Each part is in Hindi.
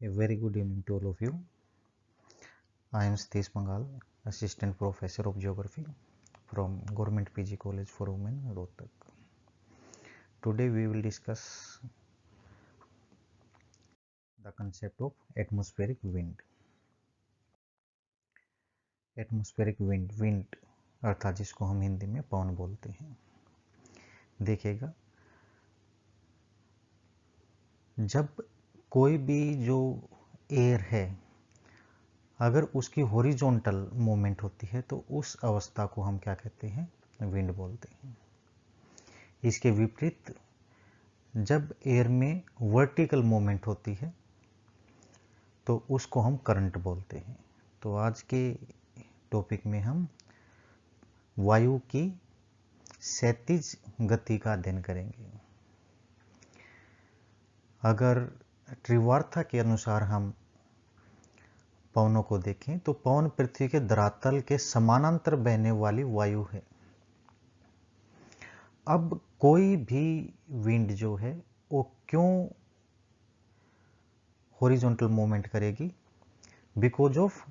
A very good evening to all of you. I am Satish Mangal, Assistant Professor of Geography from Government PG College for Women, Rohtak. Today we will discuss the concept of atmospheric wind. Atmospheric wind अर्थात जिसको हम हिंदी में पवन बोलते हैं। देखिएगा, जब कोई भी जो एयर है अगर उसकी हॉरिजॉन्टल मूवमेंट होती है तो उस अवस्था को हम क्या कहते हैं? विंड बोलते हैं। इसके विपरीत जब एयर में वर्टिकल मूवमेंट होती है तो उसको हम करंट बोलते हैं। तो आज के टॉपिक में हम वायु की क्षैतिज गति का अध्ययन करेंगे। अगर त्रिवार्था के अनुसार हम पवनों को देखें तो पवन पृथ्वी के धरातल के समानांतर बहने वाली वायु है। अब कोई भी विंड जो है वो क्यों हॉरिजॉन्टल मूवमेंट करेगी? Because of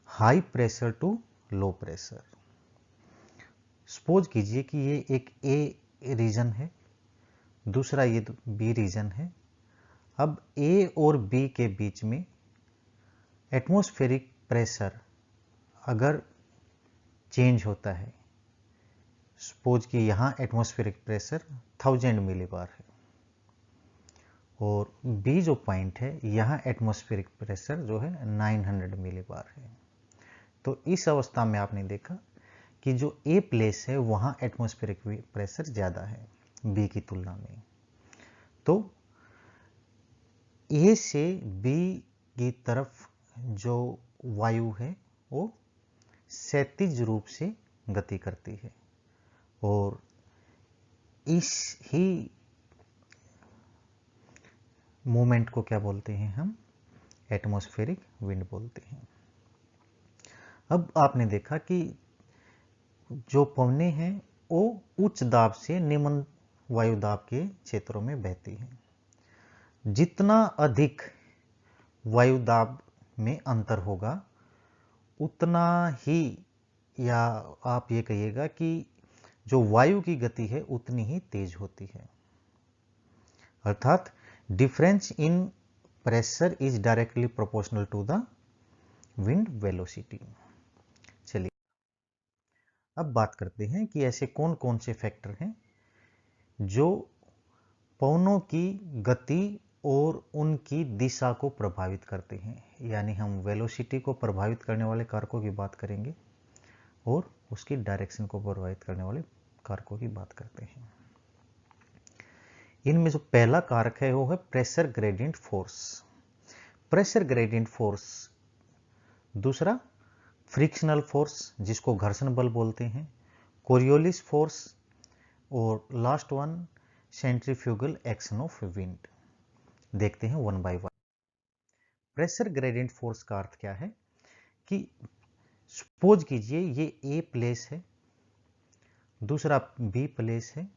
high pressure to low pressure. Suppose कीजिए कि ये एक ए रीजन है, दूसरा ये बी रीजन है। अब ए और बी के बीच में एटमॉस्फेरिक प्रेशर अगर चेंज होता है, सपोज कि यहाँ एटमॉस्फेरिक प्रेशर 1000 मिलीबार है और बी जो पॉइंट है यहाँ एटमॉस्फेरिक प्रेशर जो है 900 मिलीबार है। तो इस अवस्था में आपने देखा कि जो ए प्लेस है वहाँ एटमॉस्फेरिक प्रेशर ज़्यादा है बी की तुलना में। तो ए से बी की तरफ जो वायु है वो क्षैतिज रूप से गति करती है और इस ही मूवमेंट को क्या बोलते हैं हम? एटमॉस्फेरिक विंड बोलते हैं। अब आपने देखा कि जो पवनें हैं वो उच्च दाब से निम्न वायु दाब के क्षेत्रों में बहती हैं। जितना अधिक वायु दाब में अंतर होगा उतना ही, या आप ये कहिएगा कि जो वायु की गति है उतनी ही तेज होती है। अर्थात difference in pressure is directly proportional to the wind velocity. चलिए अब बात करते हैं कि ऐसे कौन कौन से फैक्टर हैं जो पवनों की गति और उनकी दिशा को प्रभावित करते हैं। यानी हम वेलोसिटी को प्रभावित करने वाले कारकों की बात करेंगे और उसकी डायरेक्शन को प्रभावित करने वाले कारकों की बात करते हैं। इनमें जो पहला कारक है वो है pressure gradient force. Pressure gradient force, दूसरा फ्रिक्शनल फोर्स जिसको घर्षण बल बोलते हैं, कोरियोलिस फोर्स और last one centrifugal action of wind. देखते हैं one by one. Pressure gradient force का अर्थ क्या है कि सपोज कीजिए ये ए प्लेस है, दूसरा बी प्लेस है।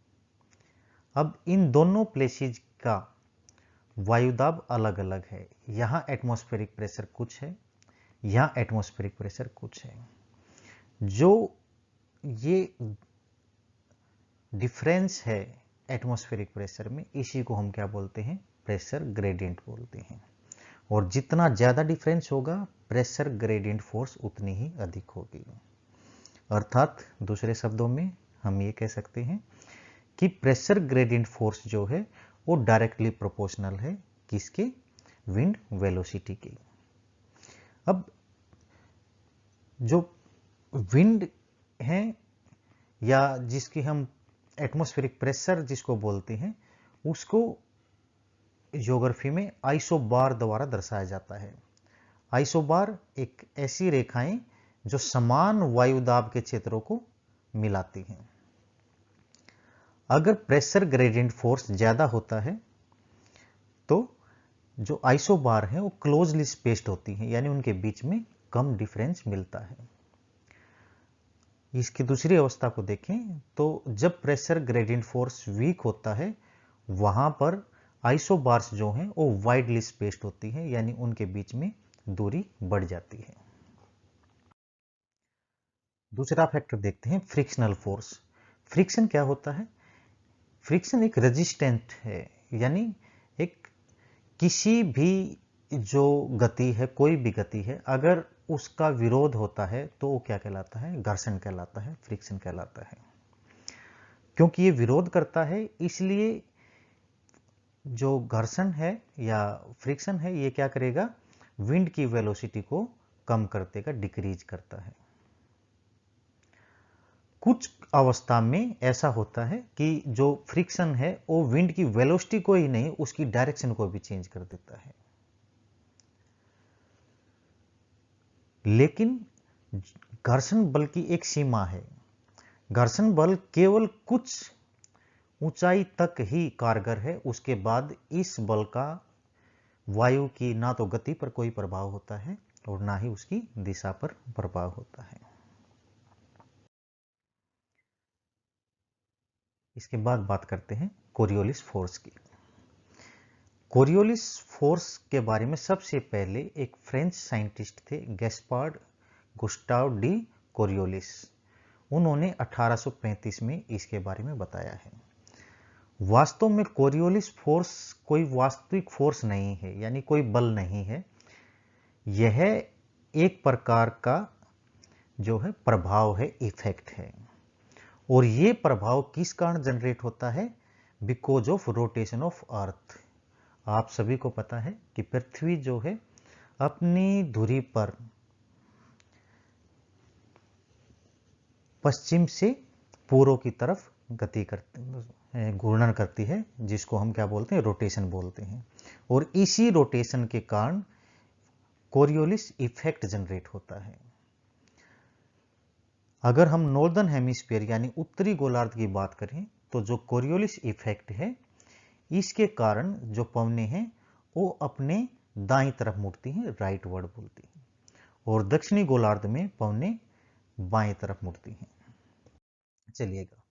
अब इन दोनों प्लेसेज का वायुदाब अलग अलग है। यहाँ एटमॉस्फेरिक प्रेशर कुछ है, यहाँ एटमॉस्फेरिक प्रेशर कुछ है। जो ये डिफरेंस है एटमॉस्फेरिक प्रेशर में, इसी को हम क्या बोलते हैं? प्रेशर ग्रेडियंट बोलते हैं। और जितना ज़्यादा डिफरेंस होगा प्रेशर ग्रेडियंट फोर्स उतनी ही अधिक होगी। अर्थात दूसरे शब्दों में हम ये कह सकते हैं कि प्रेशर ग्रेडियंट फोर्स जो है वो डायरेक्टली प्रोपोर्शनल है किसके? विंड वेलोसिटी के। अब जो विंड है या जिसकी हम एटमॉस्फेरिक प्रेशर जिसको बोलते हैं, उसको ज्योग्राफी में आइसोबार द्वारा दर्शाया जाता है। आइसोबार एक ऐसी रेखाएं जो समान वायुदाब के क्षेत्रों को मिलाती हैं। अगर प्रेशर ग्रेडियंट फोर्स ज्यादा होता है तो जो आइसोबार है वो क्लोजली स्पेस्ड होती हैं, यानी उनके बीच में कम डिफरेंस मिलता है। इसकी दूसरी अवस्था को देखें तो जब प्रेशर ग्रेडियंट फोर्स वीक होता है वहां पर आइसोबार्स जो हैं वो वाइडली स्पेस्ड होती है, यानी उनके बीच में दूरी बढ़ जाती है। दूसरा फैक्टर देखते हैं फ्रिक्शनल फोर्स। फ्रिक्शन क्या होता है? फ्रिक्शन एक रेजिस्टेंट है, यानी एक किसी भी जो गति है, कोई भी गति है, अगर उसका विरोध होता है तो वो क्या कहलाता है? घर्षण कहलाता है, फ्रिक्शन कहलाता है। क्योंकि ये विरोध करता है, इसलिए जो घर्षण है या फ्रिक्शन है ये क्या करेगा? विंड की वेलोसिटी को कम कर देगा, डिक्रीज करता है। कुछ अवस्था में ऐसा होता है कि जो फ्रिक्शन है वो विंड की वेलोसिटी को ही नहीं, उसकी डायरेक्शन को भी चेंज कर देता है। लेकिन घर्षण बल की एक सीमा है। घर्षण बल केवल कुछ ऊंचाई तक ही कारगर है, उसके बाद इस बल का वायु की ना तो गति पर कोई प्रभाव होता है और ना ही उसकी दिशा पर प्रभाव होता है। इसके बाद बात करते हैं कोरियोलिस फोर्स की। कोरियोलिस फोर्स के बारे में सबसे पहले एक फ्रेंच साइंटिस्ट थे, गैस्पार्ड गुस्टाव डी कोरियोलिस। उन्होंने 1835 में इसके बारे में बताया है। वास्तव में कोरियोलिस फोर्स कोई वास्तविक फोर्स नहीं है, यानी कोई बल नहीं है। यह एक प्रकार का जो है प्रभाव है, इफेक्ट है। और ये प्रभाव किस कारण जनरेट होता है? बिकॉज ऑफ रोटेशन ऑफ अर्थ। आप सभी को पता है कि पृथ्वी जो है अपनी धुरी पर पश्चिम से पूर्व की तरफ गति करती, घूर्णन करती है, जिसको हम क्या बोलते हैं? रोटेशन बोलते हैं। और इसी रोटेशन के कारण कोरियोलिस इफेक्ट जनरेट होता है। अगर हम नॉर्दर्न हेमिस्फीयर यानी उत्तरी गोलार्ध की बात करें तो जो कोरियोलिस इफेक्ट है, इसके कारण जो पवनें हैं वो अपने दाईं तरफ मुड़ती हैं, राइट वर्ड बोलती हैं, और दक्षिणी गोलार्ध में पवनें बाएं तरफ मुड़ती हैं। चलिएगा,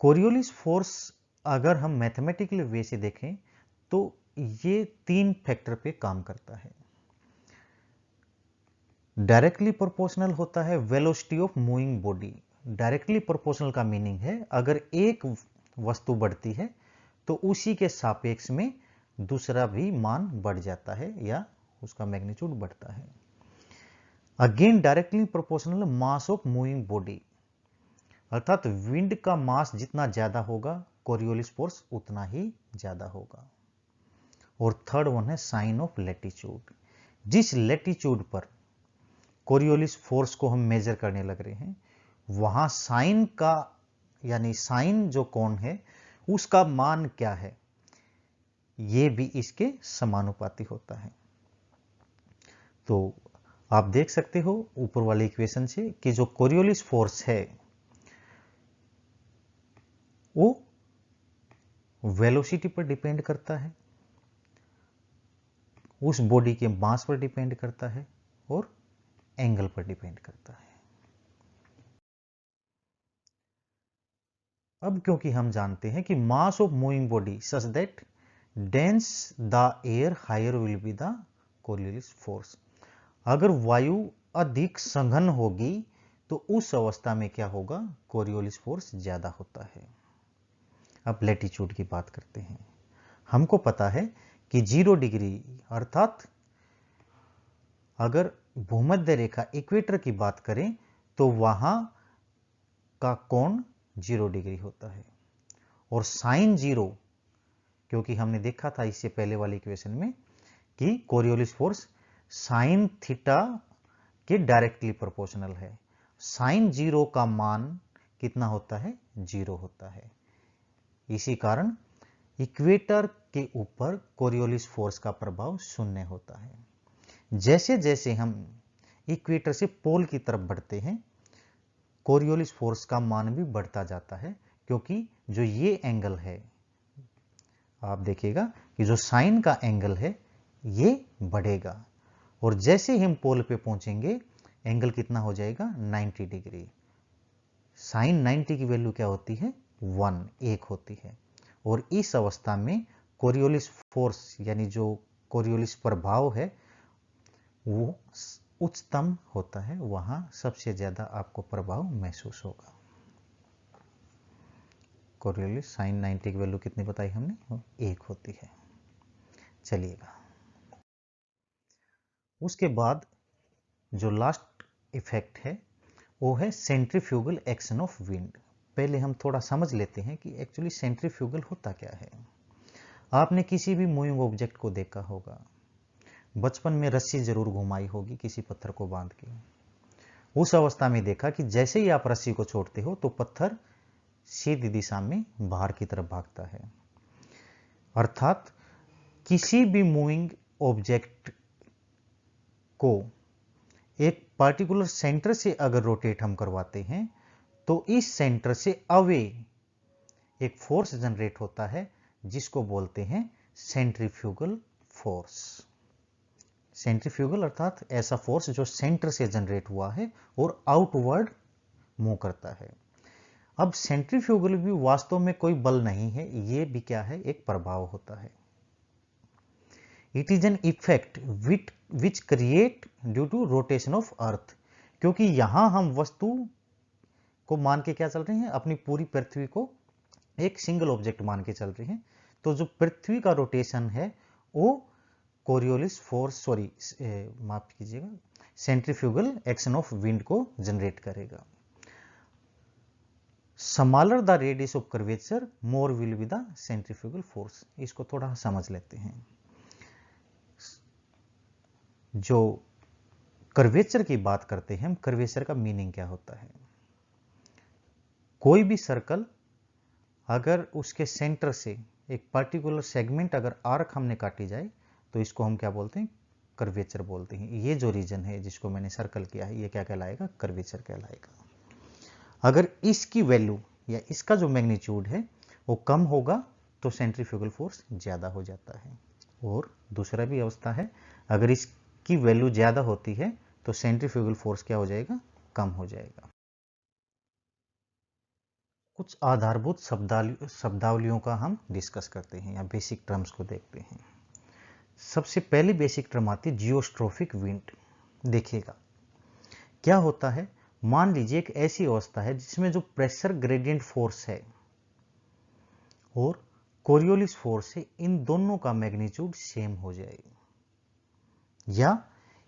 कोरियोलिस फोर्स अगर हम मैथमेटिकल वे से देखें तो ये 3 फैक्टर पे काम करता है। डायरेक्टली प्रोपोर्शनल होता है velocity of moving body. Directly proportional का मीनिंग है अगर एक वस्तु बढ़ती है तो उसी के सापेक्ष में दूसरा भी मान बढ़ जाता है या उसका मैग्नीट्यूड बढ़ता है। Again directly proportional mass of moving body, अर्थात विंड का मास जितना ज्यादा होगा कोरियोलिस फोर्स उतना ही ज्यादा होगा। और थर्ड वन है साइन ऑफ लैटिट्यूड। जिस लैटिट्यूड पर कोरियोलिस फोर्स को हम मेजर करने लग रहे हैं, वहां साइन का यानी साइन जो कोण है उसका मान क्या है, यह भी इसके समानुपाती होता है। तो आप देख सकते हो ऊपर वाले इक्वेशन से कि जो कोरियोलिस फोर्स है वो वेलोसिटी पर डिपेंड करता है, उस बॉडी के मास पर डिपेंड करता है और एंगल पर डिपेंड करता है। अब क्योंकि हम जानते हैं कि mass of moving body such that dense the air higher will be the Coriolis force. अगर वायु अधिक सघन होगी तो उस अवस्था में क्या होगा? कोरियोलिस फोर्स ज्यादा होता है। अब लैटिट्यूड की बात करते हैं। हमको पता है कि 0 डिग्री अर्थात अगर भूमध्य रेखा इक्वेटर की बात करें तो वहां का कोण 0 डिग्री होता है। और साइन 0, क्योंकि हमने देखा था इससे पहले वाली इक्वेशन में कि कोरियोलिस फोर्स साइन थीटा के डायरेक्टली प्रोपोर्शनल है। साइन 0 का मान कितना होता है? 0 होता है। इसी कारण इक्वेटर के ऊपर कोरियोलिस फोर्स का प्रभाव 0 होता है। जैसे जैसे हम इक्वेटर से पोल की तरफ बढ़ते हैं, कोरियोलिस फोर्स का मान भी बढ़ता जाता है, क्योंकि जो ये एंगल है, आप देखिएगा कि जो साइन का एंगल है ये बढ़ेगा, और जैसे ही हम पोल पे पहुंचेंगे एंगल कितना हो जाएगा? 90 डिग्री। साइन 90 की वैल्यू क्या होती है? 1 होती है। और इस अवस्था में कोरियोलिस फोर्स यानी जो कोरियोलिस प्रभाव है वो उच्चतम होता है, वहां सबसे ज्यादा आपको प्रभाव महसूस होगा। कोरियोलिस साइन 90 की वैल्यू कितनी बताई हमने? 1 होती है। चलिएगा, उसके बाद जो लास्ट इफेक्ट है वो है सेंट्रीफ्यूगल एक्शन ऑफ विंड। पहले हम थोड़ा समझ लेते हैं कि एक्चुअली सेंट्रीफ्यूगल होता क्या है। आपने किसी भी मूविंग ऑब्जेक्ट को देखा होगा, बचपन में रस्सी जरूर घुमाई होगी किसी पत्थर को बांध के। उस अवस्था में देखा कि जैसे ही आप रस्सी को छोड़ते हो तो पत्थर सीधी दिशा में बाहर की तरफ भागता है। अर्थात किसी भी मूविंग ऑब्जेक्ट को एक पर्टिकुलर सेंटर से अगर रोटेट हम करवाते हैं तो इस सेंटर से अवे एक फोर्स जनरेट होता है जिसको बोलते हैं सेंट्रीफ्यूगल फोर्स। सेंट्रीफ्यूगल अर्थात ऐसा फोर्स जो सेंटर से जनरेट हुआ है और आउटवर्ड मूव करता है। अब सेंट्रीफ्यूगल भी वास्तव में कोई बल नहीं है, ये भी क्या है? एक प्रभाव होता है। It is an effect which create due to rotation of earth. क्योंकि यहां हम वस्तु को मान के क्या चल रहे हैं? अपनी पूरी पृथ्वी को एक सिंगल ऑब्जेक्ट मान के चल रहे हैं। तो जो पृथ्वी का रोटेशन है वो कोरियोलिस फोर्स माफ कीजिएगा, सेंट्रीफ्यूगल एक्शन ऑफ विंड को जनरेट करेगा। Smaller the radius of curvature more will be the centrifugal force. इसको थोड़ा समझ लेते हैं। जो कर्वेचर की बात करते हैं हम, कर्वेचर का मीनिंग क्या होता है? कोई भी सर्कल अगर उसके सेंटर से एक पर्टिकुलर सेगमेंट अगर आर्क हमने काटी जाए तो इसको हम क्या बोलते हैं? कर्वेचर बोलते हैं। ये जो रीजन है जिसको मैंने सर्कल किया है ये क्या कहलाएगा? कर्वेचर कहलाएगा। अगर इसकी वैल्यू या इसका जो मैग्नीट्यूड है वो कम होगा तो सेंट्रीफ्यूगल फोर्स ज्यादा हो जाता है। और दूसरा भी अवस्था है, अगर इसकी वैल्यू ज्यादा होती है तो सेंट्रीफ्यूगल फोर्स क्या हो जाएगा? कम हो जाएगा। कुछ आधारभूत शब्दावलियों का हम डिस्कस करते हैं या बेसिक टर्म्स को देखते हैं। सबसे पहली बेसिक टर्म आती है जियोस्ट्रोफिक विंड। देखिएगा क्या होता है। मान लीजिए एक ऐसी अवस्था है जिसमें जो प्रेशर ग्रेडियंट फोर्स है और कोरियोलिस फोर्स है, इन दोनों का मैग्नीट्यूड सेम हो जाए या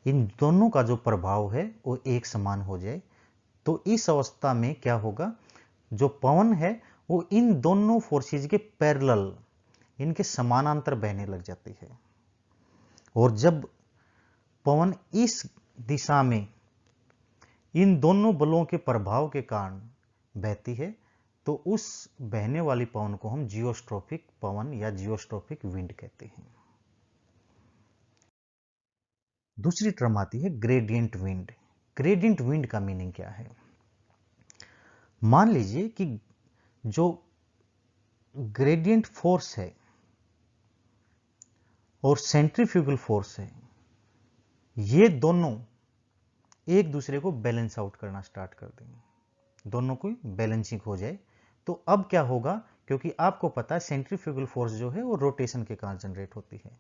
इन दोनों का जो प्रभाव है वो एक समान हो जाए। तो इस अवस्था में क्या होगा? जो पवन है वो इन दोनों फोर्सेज के पैरेलल, इनके समानांतर बहने लग जाती है। और जब पवन इस दिशा में इन दोनों बलों के प्रभाव के कारण बहती है तो उस बहने वाली पवन को हम जियोस्ट्रोफिक पवन या जियोस्ट्रोफिक विंड कहते हैं। दूसरी टर्म आती है ग्रेडियंट विंड। ग्रेडियंट विंड का मीनिंग क्या है? मान लीजिए कि जो ग्रेडियंट फोर्स है और सेंट्रीफ्यूगल फोर्स है, ये दोनों एक दूसरे को बैलेंस आउट करना स्टार्ट कर देंगे, दोनों को बैलेंसिंग हो जाए। तो अब क्या होगा? क्योंकि आपको पता है सेंट्रीफ्यूगल फोर्स जो है वो रोटेशन के कारण जनरेट होती है।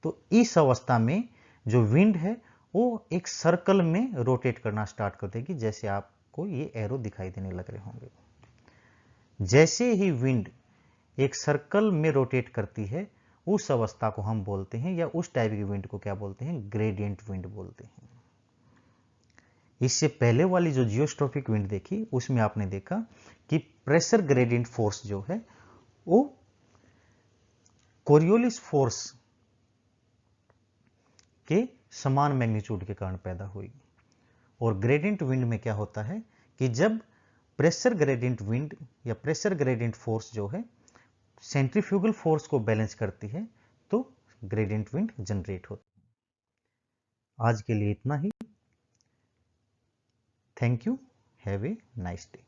तो इस अवस्था में जो विंड है वो एक सर्कल में रोटेट करना स्टार्ट कर देगी, जैसे आपको ये एरो दिखाई देने लग रहे होंगे। जैसे ही विंड एक सर्कल में रोटेट करती है उस अवस्था को हम बोलते हैं, या उस टाइप की विंड को क्या बोलते हैं? ग्रेडियंट विंड बोलते हैं। इससे पहले वाली जो जियोस्ट्रोफिक विंड देखी उसमें आपने देखा कि प्रेशर ग्रेडियंट फोर्स जो है वो कोरियोलिस फोर्स के समान मैग्नीट्यूड के कारण पैदा हुई। और ग्रेडियंट विंड में क्या होता है कि जब प्रेशर ग्रेडियंट विंड या प्रेशर ग्रेडियंट फोर्स जो है सेंट्रीफ्यूगल फोर्स को बैलेंस करती है तो ग्रेडियंट विंड जनरेट होती है। आज के लिए इतना ही। Thank you. Have a nice day.